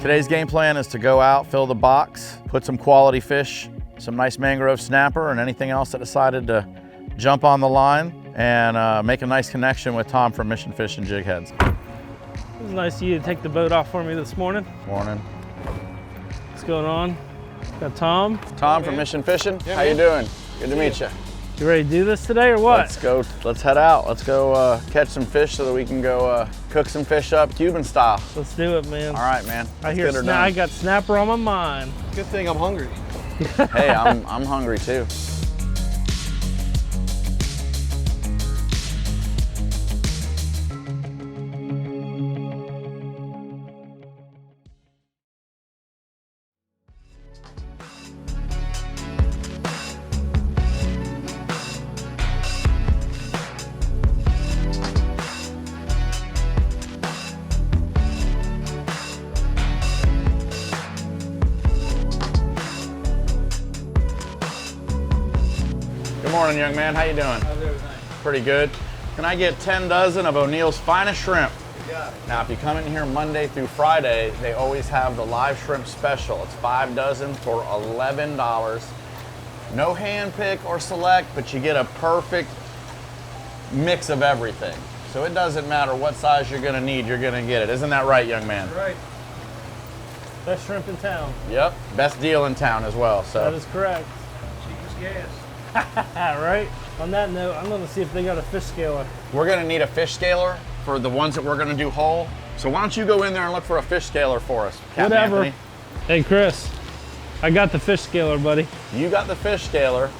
Today's game plan is to go out, fill the box, put some quality fish, some nice mangrove snapper, and anything else that decided to jump on the line, and make a nice connection with Tom from Mission Fish and Jig Heads. It was nice of you to take the boat off for me this morning. Morning. What's going on? Got Tom. Tom from Mission Fishing. Yeah, how you doing? Good to meet you. You ready to do this today or what? Let's go. Let's head out. Let's go catch some fish so that we can go cook some fish up Cuban style. Let's do it, man. All right, man. I got snapper on my mind. Good thing I'm hungry. Hey, I'm hungry too. Good morning, young man. How you doing? How's everything? Pretty good. Can I get 10 dozen of O'Neill's finest shrimp? Yeah. Now, if you come in here Monday through Friday, they always have the live shrimp special. It's 5 dozen for $11. No hand pick or select, but you get a perfect mix of everything. So it doesn't matter what size you're gonna need, you're gonna get it. Isn't that right, young man? Right. Best shrimp in town. Yep, best deal in town as well. So That is correct. Cheapest gas. Right? On that note, I'm gonna see if they got a fish scaler. we're gonna need a fish scaler for the ones that we're gonna do whole. So why don't you go in there and look for a fish scaler for us, Captain Whatever. Antony? Hey, Chris, I got the fish scaler, buddy. You got the fish scaler.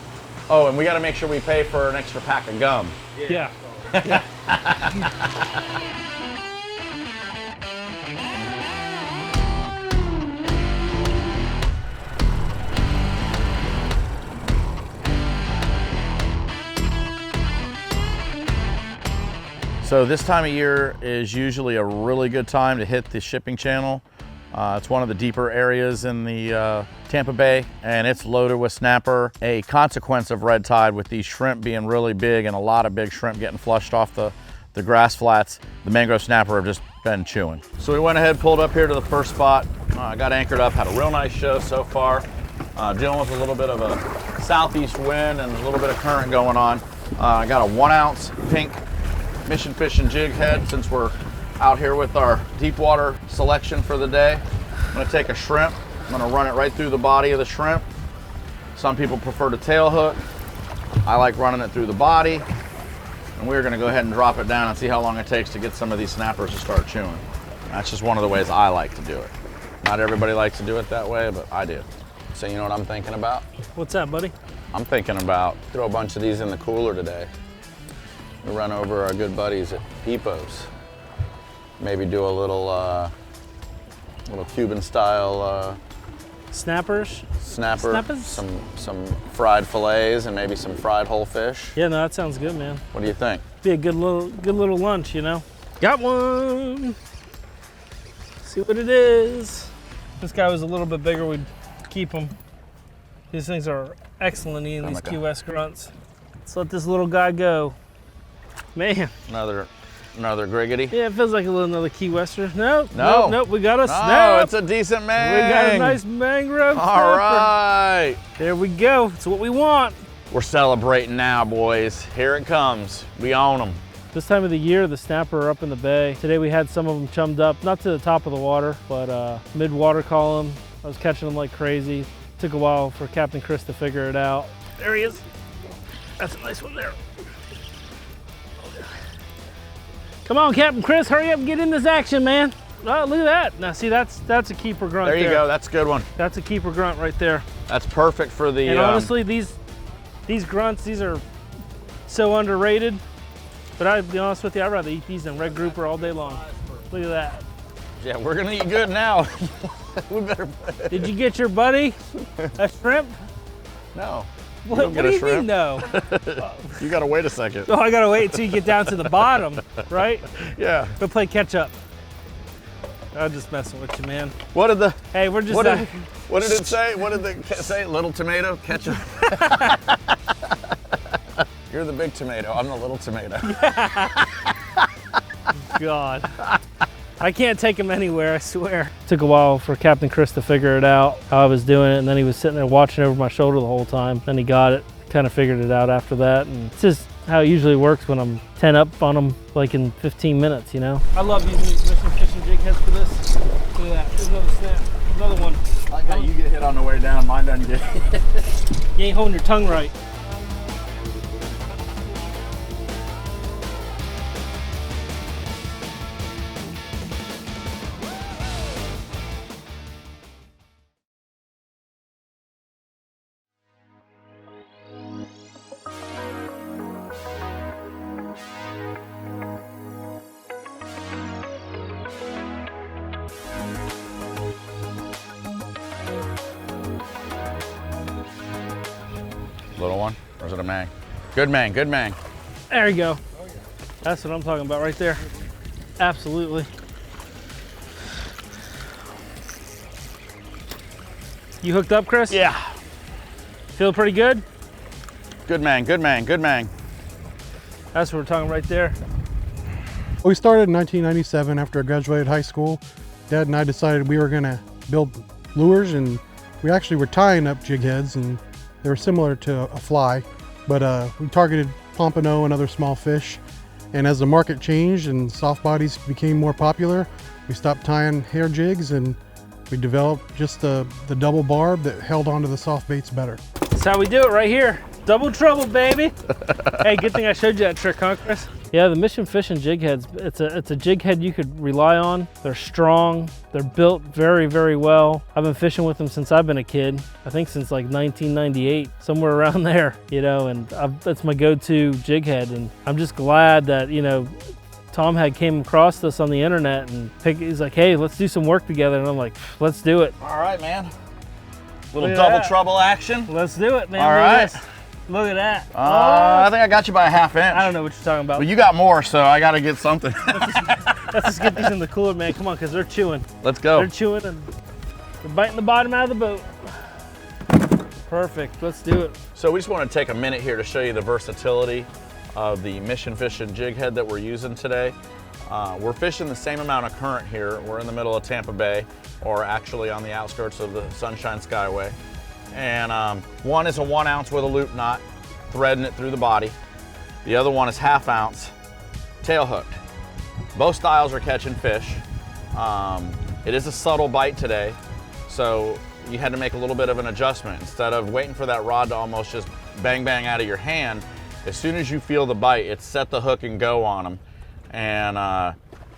Oh, and we gotta make sure we pay for an extra pack of gum. Yeah. So this time of year is usually a really good time to hit the shipping channel. It's one of the deeper areas in the Tampa Bay, and it's loaded with snapper. A consequence of red tide with these shrimp being really big and a lot of big shrimp getting flushed off the grass flats, the mangrove snapper have just been chewing. So we went ahead, pulled up here to the first spot, got anchored up, had a real nice show so far. Dealing with a little bit of a southeast wind and a little bit of current going on. I got a 1 ounce pink Mission Fish and Jig Head since we're out here with our deep water selection for the day. I'm gonna take a shrimp, I'm gonna run it right through the body of the shrimp. Some people prefer to tail hook. I like running it through the body. And we're gonna go ahead and drop it down and see how long it takes to get some of these snappers to start chewing. That's just one of the ways I like to do it. Not everybody likes to do it that way, but I do. So you know what I'm thinking about? What's that, buddy? I'm thinking about throw a bunch of these in the cooler today. We run over our good buddies at Peepo's. Maybe do a little Cuban style Snappers? snapper, Snappers? some fried fillets, and maybe some fried whole fish. Yeah, no, that sounds good, man. What do you think? Be a good little lunch, you know. Got one. See what it is. If this guy was a little bit bigger, we'd keep him. These things are excellent eating these Key West grunts. Let's let this little guy go. Man. Another griggity. Yeah, it feels like another Key Wester. Nope. We got a snap. No, it's a decent mang. We got a nice mangrove. All snapper. right. There we go. It's what we want. We're celebrating now, boys. Here it comes. We own them. This time of the year, the snapper are up in the bay. Today we had some of them chummed up, not to the top of the water, but mid-water column. I was catching them like crazy. Took a while for Captain Chris to figure it out. There he is. That's a nice one there. Come on, Captain Chris, hurry up and get in this action, man. Oh, look at that. Now, see, that's a keeper grunt there. There you go, that's a good one. That's a keeper grunt right there. That's perfect for the... And honestly, these grunts, these are so underrated. But I'll be honest with you, I'd rather eat these than red grouper all day long. Look at that. Yeah, we're gonna eat good now. We better... Did you get your buddy a shrimp? No. What do you mean, no? You gotta wait a second. Oh, I gotta wait until you get down to the bottom, right? Yeah. Go play catch up. I'm just messing with you, man. What did the... Hey, we're just... What did it say? What did it say? Little tomato, ketchup. You're the big tomato. I'm the little tomato. God. I can't take him anywhere, I swear. Took a while for Captain Chris to figure it out, how I was doing it, and then he was sitting there watching over my shoulder the whole time. Then he got it, kind of figured it out after that, and it's just how it usually works when I'm 10 up on them like in 15 minutes, you know? I love using these mission fishing jig heads for this. Look at that, there's another snap, another one. I like how you get hit on the way down, mine doesn't get hit. You ain't holding your tongue right. Little one, or is it a mang? Good mang, good mang. There you go. That's what I'm talking about right there. Absolutely. You hooked up, Chris? Yeah. Feel pretty good? Good mang, good mang, good mang. That's what we're talking right there. We started in 1997 after I graduated high school. Dad and I decided we were gonna build lures, and we actually were tying up jig heads, and they were similar to a fly, but we targeted pompano and other small fish. And as the market changed and soft bodies became more popular, we stopped tying hair jigs and we developed just the double barb that held onto the soft baits better. That's how we do it right here. Double trouble, baby. Hey, good thing I showed you that trick, huh, Chris? Yeah, the mission fishing jig heads, it's a jig head you could rely on. They're strong, they're built very, very well. I've been fishing with them since I've been a kid. I think since like 1998, somewhere around there, you know, and that's my go-to jig head. And I'm just glad that, you know, Tom had came across this on the internet and he's like, hey, let's do some work together. And I'm like, let's do it. All right, man. Little Look at double that. trouble action. Let's do it, man. All Look at right. this. Look at that. I think I got you by a ½ inch. I don't know what you're talking about. But you got more, so I got to get something. Let's just get these in the cooler, man. Come on, because they're chewing. Let's go. They're chewing and they're biting the bottom out of the boat. Perfect. Let's do it. So we just want to take a minute here to show you the versatility of the mission fishing jig head that we're using today. We're fishing the same amount of current here. We're in the middle of Tampa Bay, or actually on the outskirts of the Sunshine Skyway. And one is a 1 ounce with a loop knot, threading it through the body. The other one is ½ ounce, tail hooked. Both styles are catching fish. It is a subtle bite today, so you had to make a little bit of an adjustment. Instead of waiting for that rod to almost just bang bang out of your hand, as soon as you feel the bite, it's set the hook and go on them. And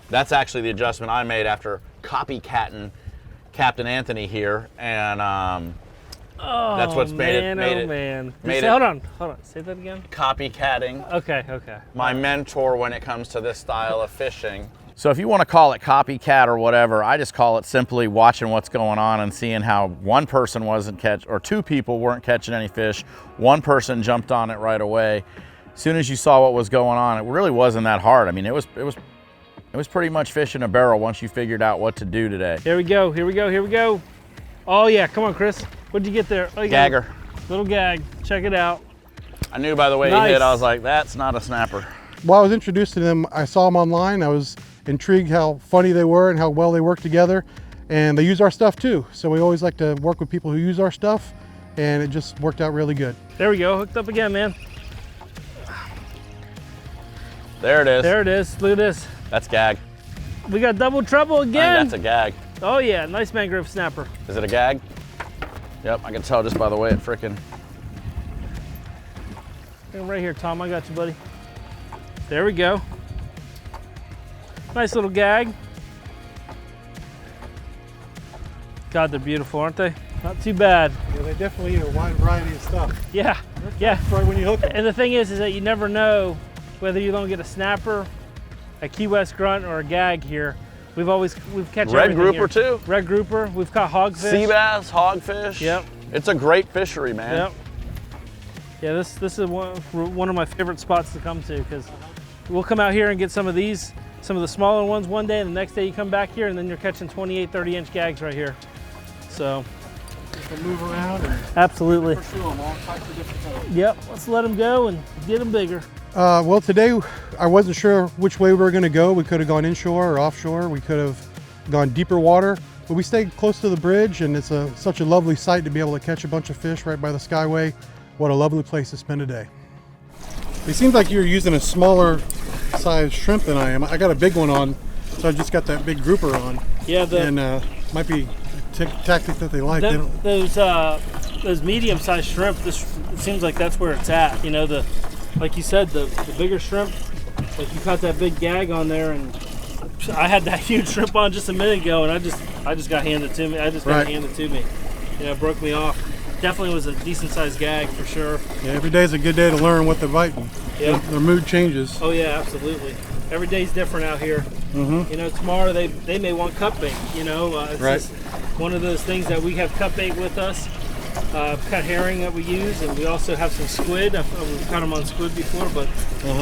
that's actually the adjustment I made after copycatting Captain Antony here. And that's what's made it. Hold on. Say that again. Copycatting. Okay. My mentor when it comes to this style of fishing. So if you want to call it copycat or whatever, I just call it simply watching what's going on and seeing how one person wasn't or two people weren't catching any fish. One person jumped on it right away. As soon as you saw what was going on, it really wasn't that hard. I mean, it was pretty much fish in a barrel once you figured out what to do today. Here we go. Oh yeah, come on, Chris. What'd you get there? Oh, Gagger. Little gag. Check it out. I knew by the way he hit, I was like, that's not a snapper. While I was introduced to them, I saw them online. I was intrigued how funny they were and how well they work together. And they use our stuff too. So we always like to work with people who use our stuff, and it just worked out really good. There we go, hooked up again, man. There it is. There it is, look at this. That's gag. We got double trouble I think again. that's a gag. Oh yeah, nice mangrove snapper. Is it a gag? Yep, I can tell just by the way it frickin'. Right here, Tom, I got you, buddy. There we go. Nice little gag. God, they're beautiful, aren't they? Not too bad. Yeah, they definitely eat a wide variety of stuff. Yeah. Right when you hook them. And the thing is that you never know whether you're gonna get a snapper, a Key West grunt, or a gag here. We've catch Red everything grouper here. too? Red grouper. We've caught hogfish. Sea bass, hogfish. Yep. It's a great fishery, man. Yep. Yeah, this is one of my favorite spots to come to, because we'll come out here and get some of these, some of the smaller ones one day, and the next day you come back here and then you're catching 28, 30-inch gags right here. So. You can move around and absolutely. pursue them all types of different colors. Yep, let's let them go and get them bigger. Well, today I wasn't sure which way we were going to go. We could have gone inshore or offshore. We could have gone deeper water, but we stayed close to the bridge, and it's such a lovely sight to be able to catch a bunch of fish right by the Skyway. What a lovely place to spend a day. It seems like you're using a smaller size shrimp than I am. I got a big one on, so I just got that big grouper on. Yeah, and might be a tactic that they like. Those medium-sized shrimp, it seems like that's where it's at. You know, like you said, the bigger shrimp, like you caught that big gag on there, and I had that huge shrimp on just a minute ago, and I just got handed to me. Got handed to me. You know, it broke me off. Definitely was a decent-sized gag for sure. Yeah, every day is a good day to learn what they're biting. Yeah. Their mood changes. Oh yeah, absolutely. Every day's different out here. Mm-hmm. You know, tomorrow they may want cut bait. You know, it's just one of those things that we have cut bait with us. Cut herring that we use, and we also have some squid. We've caught them on squid before, but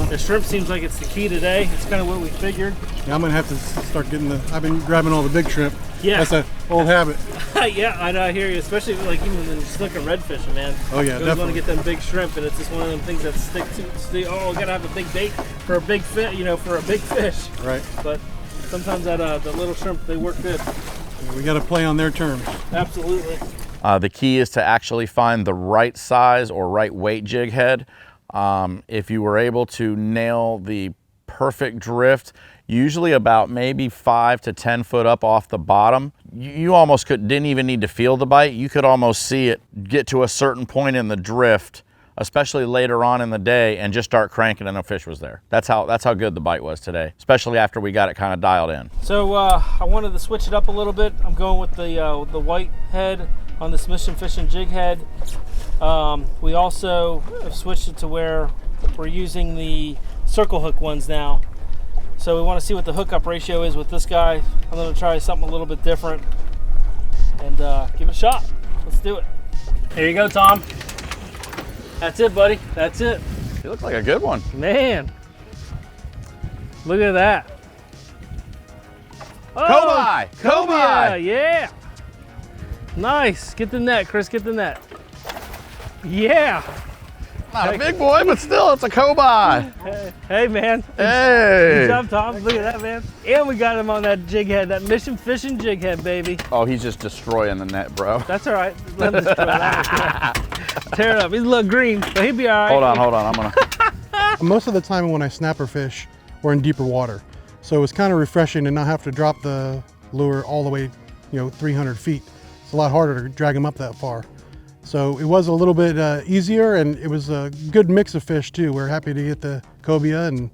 the shrimp seems like it's the key today. It's kind of what we figured. Yeah, I'm gonna have to start getting I've been grabbing all the big shrimp. Yeah, that's an old habit. Yeah, I hear you. Especially like even when just looking redfishing, man. Oh yeah, you want to get them big shrimp, and it's just one of them things that stick to. Oh, gotta have a big bait for a big fish. You know, for a big fish. Right. But sometimes that the little shrimp, they work good. Yeah, we got to play on their terms. Absolutely. The key is to actually find the right size or right weight jig head. If you were able to nail the perfect drift, usually about maybe 5 to 10 foot up off the bottom, you almost didn't even need to feel the bite. You could almost see it get to a certain point in the drift, especially later on in the day, and just start cranking and a fish was there. That's how good the bite was today, especially after we got it kind of dialed in. So I wanted to switch it up a little bit. I'm going with the white head on this mission fishing jig head. We also have switched it to where we're using the circle hook ones now. So we want to see what the hookup ratio is with this guy. I'm going to try something a little bit different and give it a shot. Let's do it. Here you go, Tom. That's it, buddy. That's it. You look like a good one. Man, look at that. Oh, cobia! Yeah. Nice. Get the net, Chris. Get the net. Yeah. Not a big boy, but still, it's a cobia. Hey, man. Hey. Good job, Tom. Look at that, man. And we got him on that jig head, that mission fishing jig head, baby. Oh, he's just destroying the net, bro. That's all right. Let him destroy that. Tear it up. He's a little green, but he'll be all right. Hold on. I'm gonna. Most of the time when I snapper fish, we're in deeper water. So it was kind of refreshing to not have to drop the lure all the way, 300 feet. It's a lot harder to drag them up that far. So it was a little bit easier, and it was a good mix of fish too. We're happy to get the cobia, and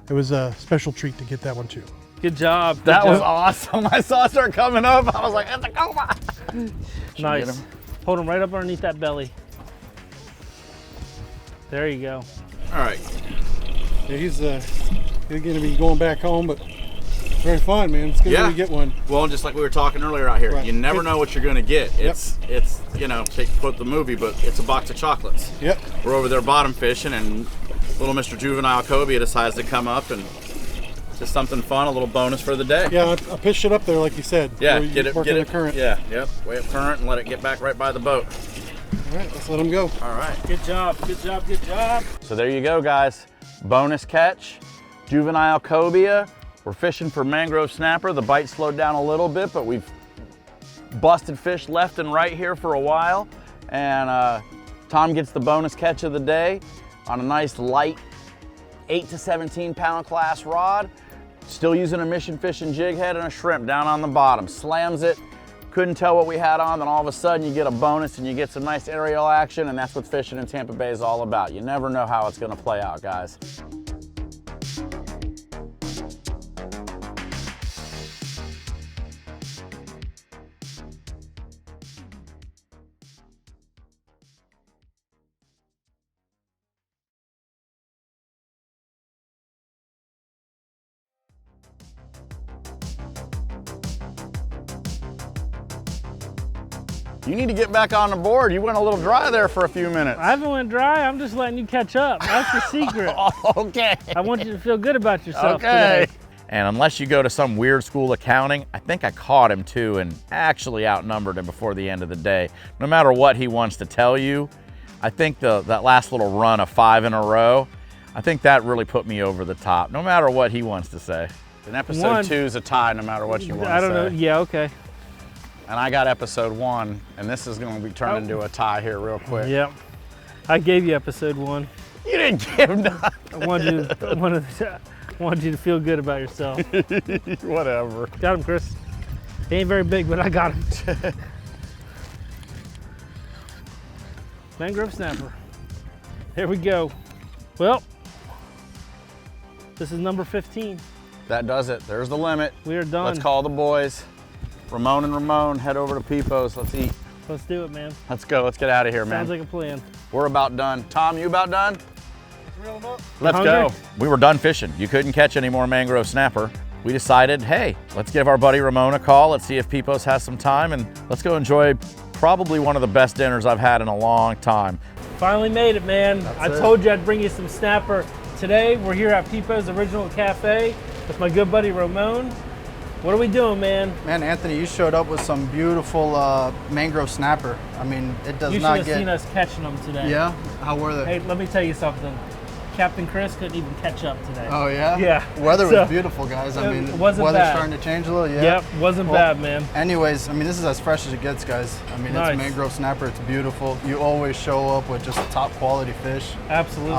it was a special treat to get that one too. Good job. That was awesome. I saw it start coming up. I was like, it's a cobia. Nice. Hold him right up underneath that belly. There you go. All right. Yeah, he's going to be going back home, but very fun, man. It's good when you get one. Well, just like we were talking earlier out here, you never know what you're going to get. It's quote the movie, but it's a box of chocolates. Yep. We're over there bottom fishing, and little Mr. Juvenile Cobia decides to come up, and just something fun, a little bonus for the day. Yeah, I pitched it up there like you said. Yeah, get it the current. Yeah, yep. Way up current and let it get back right by the boat. All right, let's let him go. All right. Good job. Good job. Good job. So there you go, guys. Bonus catch, juvenile cobia. We're fishing for mangrove snapper. The bite slowed down a little bit, but we've busted fish left and right here for a while. And Tom gets the bonus catch of the day on a nice light 8 to 17 pound class rod. Still using a mission fishing jig head and a shrimp down on the bottom. Slams it. Couldn't tell what we had on, then all of a sudden you get a bonus and you get some nice aerial action, and that's what fishing in Tampa Bay is all about. You never know how it's gonna play out, guys. You need to get back on the board. You went a little dry there for a few minutes. I haven't went dry. I'm just letting you catch up. That's the secret. Okay. I want you to feel good about yourself today. And unless you go to some weird school accounting, I think I caught him too and actually outnumbered him before the end of the day. No matter what he wants to tell you, I think that last little run of 5 in a row, I think that really put me over the top, no matter what he wants to say. And episode 2 is a tie, no matter what you want to say. I don't know. Yeah, okay. And I got episode 1, and this is going to be turned into a tie here real quick. Yep. I gave you episode 1. You didn't give none. I wanted you to feel good about yourself. Whatever. Got him, Chris. He ain't very big, but I got him. Mangrove snapper. Here we go. Well, this is number 15. That does it. There's the limit. We are done. Let's call the boys. Ramon and Ramon, head over to Peepo's. Let's eat. Let's do it, man. Let's go. Let's get out of here, man. Sounds like a plan. We're about done. Tom, you about done? Let's Hungry? go. We were done fishing. You couldn't catch any more mangrove snapper. We decided, hey, let's give our buddy Ramon a call. Let's see if Peepo's has some time, and let's go enjoy probably one of the best dinners I've had in a long time. Finally made it, man. I told you I'd bring you some snapper. Today, we're here at Peepo's Original Cafe with my good buddy Ramon. What are we doing, man? Man, Anthony, you showed up with some beautiful mangrove snapper. I mean, it does You should not have get. seen us catching them today. Yeah? How were they? Hey, let me tell you something. Captain Chris couldn't even catch up today. Oh, yeah? Yeah. Weather So, was beautiful, guys. I mean, it wasn't weather's bad. starting to change a little, yeah? Yep, wasn't bad, man. Anyways, I mean, this is as fresh as it gets, guys. I mean, Nice. it's mangrove snapper. It's beautiful. You always show up with just top quality fish. Absolutely.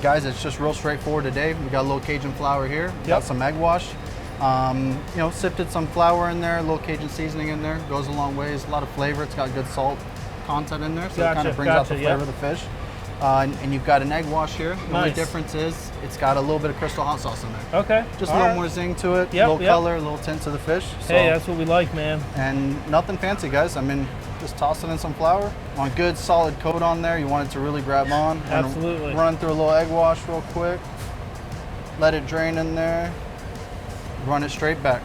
Guys, it's just real straightforward today. We got a little Cajun flour here. We got Yep. some egg wash. You know, sifted some flour in there, a little Cajun seasoning in there. Goes a long ways. A lot of flavor. It's got good salt content in there, so it kind of brings out the flavor of the fish. And you've got an egg wash here. The only Nice. difference is it's got a little bit of crystal hot sauce in there. Okay. Just all a little right. more zing to it, Yep, a little yep. color, a little tint to the fish. So, Hey, that's what we like, man. and nothing fancy, guys. I mean, just tossing in some flour. On good solid coat on there. You want it to really grab on. Absolutely. Run through a little egg wash real quick. Let it drain in there. Run it straight back.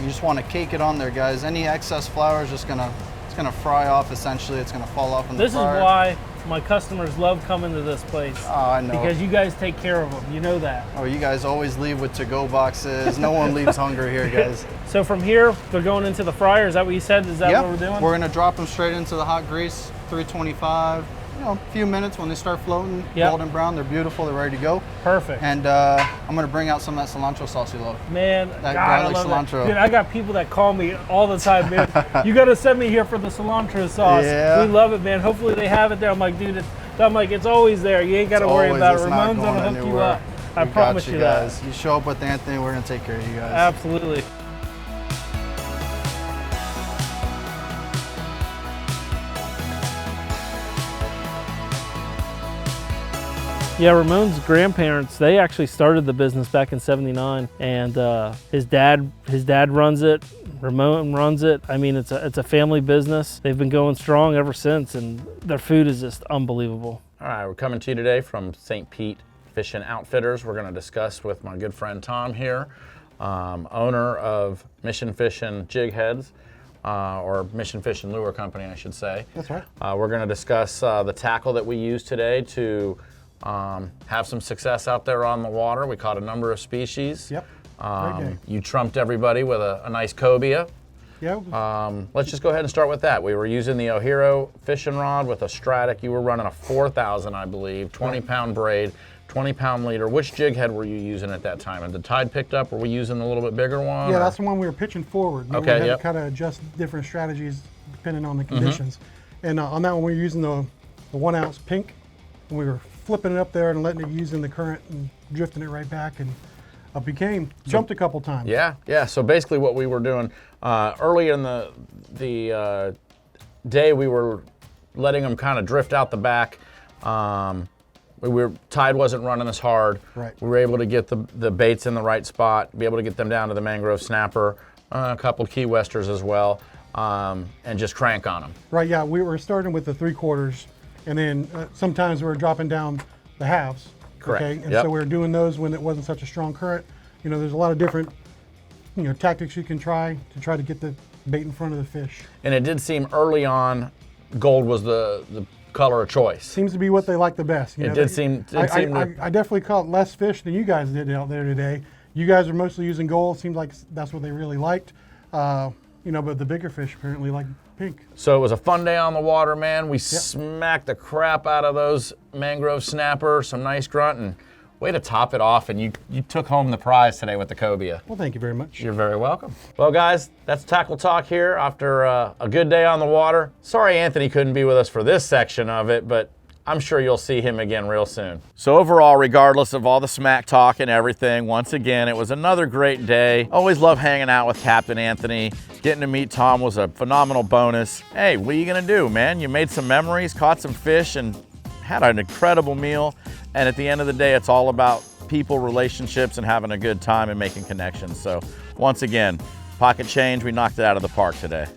You just want to cake it on there, guys. Any excess flour is just it's gonna fry off. Essentially, it's gonna fall off in the This is fryer. why my customers love coming to this place. Oh, I know. Because you guys take care of them. You know that. Oh, you guys always leave with to-go boxes. No one leaves hungry here, guys. So from here, they're going into the fryer. Is that what you said? Is that Yep. what we're doing? We're gonna drop them straight into the hot grease, 325. You know, a few minutes when they start floating, Yep. golden brown. They're beautiful. They're ready to go. Perfect. And I'm gonna bring out some of that cilantro sauce you love. Man, That God, I garlic love cilantro. That. Dude, I got people that call me all the time, man. You got to send me here for the cilantro sauce. Yeah. We love it, man. Hopefully they have it there. I'm like, dude, it's always there. You ain't got to worry Always, about it. it's not Ramon's going gonna hook you anywhere. up. I We promise got you guys. that. You show up with Anthony, we're gonna take care of you guys. Absolutely. Yeah, Ramon's grandparents, they actually started the business back in '79, and his dad runs it. Ramon runs it. I mean, it's a family business. They've been going strong ever since, and their food is just unbelievable. All right, we're coming to you today from St. Pete Fishing Outfitters. We're going to discuss with my good friend Tom here, owner of Mission Fishing Jig Heads, or Mission Fishing Lure Company, I should say. That's right. We're going to discuss the tackle that we use today to have some success out there on the water. We caught a number of species. Yep. Great day. You trumped everybody with a nice cobia. Yeah. Let's just go ahead and start with that. We were using the O'Hero fishing rod with a Stratic. You were running a 4,000, I believe, 20-pound braid, 20-pound leader. Which jig head were you using at that time? Had the tide picked up? Were we using a little bit bigger one? Yeah, or- that's the one we were pitching forward. And Okay, we had yep. to kind of adjust different strategies depending on the conditions. And on that one, we were using the 1 ounce pink, and we were flipping it up there and letting it use in the current and drifting it right back, and up he came. Jumped a couple times. Yeah. So basically, what we were doing early in the day, we were letting them kind of drift out the back. Tide wasn't running as hard. Right. We were able to get the baits in the right spot, be able to get them down to the mangrove snapper, a couple Key Westers as well, and just crank on them. Right, yeah, we were starting with the 3/4, and then sometimes we were dropping down the halves. Correct, Okay, and yep. so we were doing those when it wasn't such a strong current. You know, there's a lot of different, tactics you can try to get the bait in front of the fish. And it did seem early on, gold was the color of choice. Seems to be what they like the best. It did seem to- I definitely caught less fish than you guys did out there today. You guys are mostly using gold. Seems like that's what they really liked. But the bigger fish apparently like pink. So it was a fun day on the water, man. We smacked the crap out of those mangrove snapper, some nice grunt, and Way to top it off, and you took home the prize today with the cobia. Well, thank you very much. You're very welcome. Well, guys, that's Tackle Talk here after a good day on the water. Sorry Anthony couldn't be with us for this section of it, but I'm sure you'll see him again real soon. So overall, regardless of all the smack talk and everything, once again, it was another great day. Always love hanging out with Captain Antony. Getting to meet Tom was a phenomenal bonus. Hey, what are you gonna do, man? You made some memories, caught some fish, and had an incredible meal. And at the end of the day, it's all about people, relationships, and having a good time and making connections. So once again, Pocket Change, we knocked it out of the park today.